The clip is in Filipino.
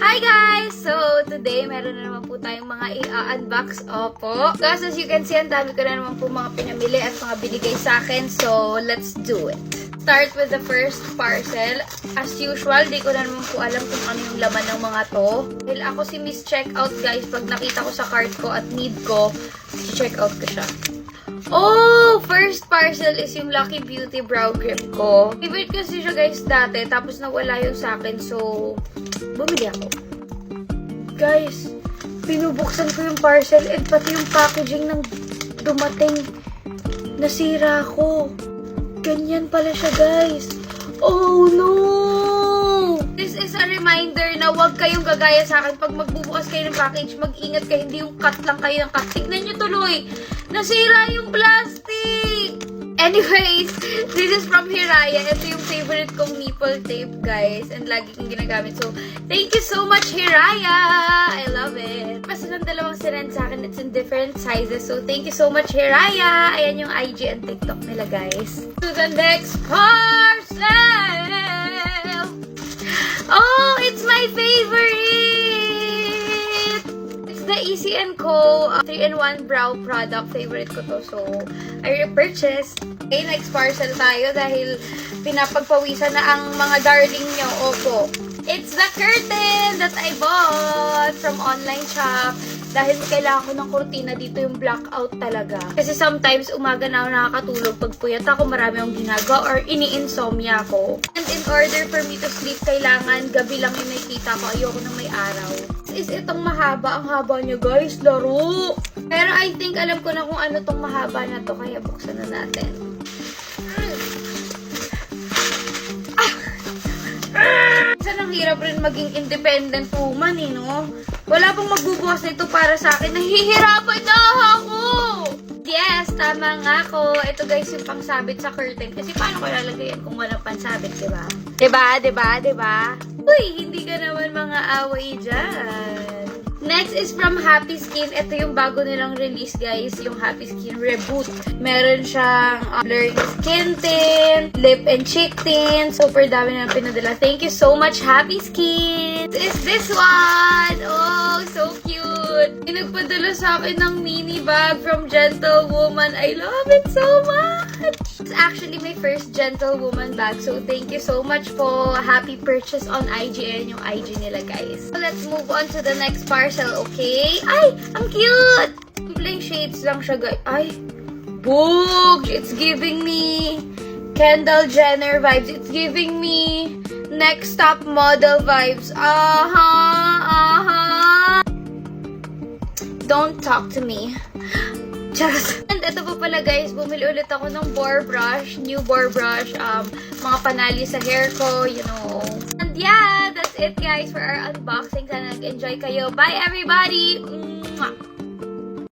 Hi guys! So, today, meron na naman po tayong mga i-unbox. Opo. Guys, as you can see, ang dami ko na naman po mga pinamili at mga binigay sa akin. So, let's do it. Start with the first parcel. As usual, di ko na naman po alam kung ano yung laman ng mga to. Dahil ako si Miss Checkout, guys. Pag nakita ko sa cart ko at need ko, checkout ko siya. Oh! First parcel is yung Lucky Beauty Brow Grip ko. Favorite kasi siya, guys, dati. Tapos nawala yung sa akin. So, bumili ako. Guys, pinubuksan ko yung parcel and pati yung packaging ng dumating. Nasira ko. Ganyan pala siya, guys. Oh, no! This is a reminder na huwag kayong gagaya sa akin. Pag magbubukas kayo ng package, mag-ingat kayo. Hindi yung cut lang kayo ng cut. Tignan nyo tuloy. Nasira yung plastic! Anyways, this is from Hiraya. Ito yung favorite kong nipple tape, guys. And lagi kong ginagamit. So, thank you so much, Hiraya! I love it. Mas ng dalawang sinend sa akin. It's in different sizes. So, thank you so much, Hiraya! Ayan yung IG and TikTok nila, guys. To the next parcel! Oh, it's my favorite! It's the Easy & Co. 3-in-1 brow product. Favorite ko to. So, I repurchased. Okay, next parcel tayo dahil pinapagpawisan na ang mga darling nyo. Opo. It's the curtain that I bought from online shop. Dahil kailangan ko ng kurtina dito yung blackout talaga. Kasi sometimes umaga na ako nakakatulog. Pag puyat ako, marami akong ginagawa or ini-insomnia ko. And in order for me to sleep, kailangan gabi lang yung nakikita ko. Ayoko nang may araw. Is itong mahaba. Ang haba niya, guys. Laro! Pero I think alam ko na kung ano tong mahaba na to. Kaya buksan na natin. Minsan ang hirap rin maging independent woman, eh, no? Wala pang magbubukas nito para sa akin. Nahihirapan na ako! Yes, tama nga ako. Ito, guys, yung pangsabit sa curtain. Kasi paano ko lalagay yan kung walang pansabit, diba? Diba? Uy, hindi ka naman mga away dyan. Next is from Happy Skin. Ito yung bago nilang release, guys. Yung Happy Skin Reboot. Meron siyang blurring skin tint, lip and cheek tint. Super dami na pinadala. Thank you so much, Happy Skin. Is this one? Oh, so cute. Pinagpadala sa akin ng mini bag from Gentlewoman. I love it so much. It's actually my first Gentlewoman bag. So, thank you so much po. Happy purchase on IGN, yung IG nila, guys. So, let's move on to the next parcel, okay? Ay, ang cute! Simpleng shades lang siya, guys. Ay, boog! It's giving me Kendall Jenner vibes. It's giving me Next Top Model vibes. Don't talk to me. Just. And ito po pala, guys, bumili ulit ako ng boar brush, new boar brush, mga panali sa hair ko, you know. And yeah, that's it, guys, for our unboxing. Sana nag-enjoy kayo. Bye, everybody! Mwah!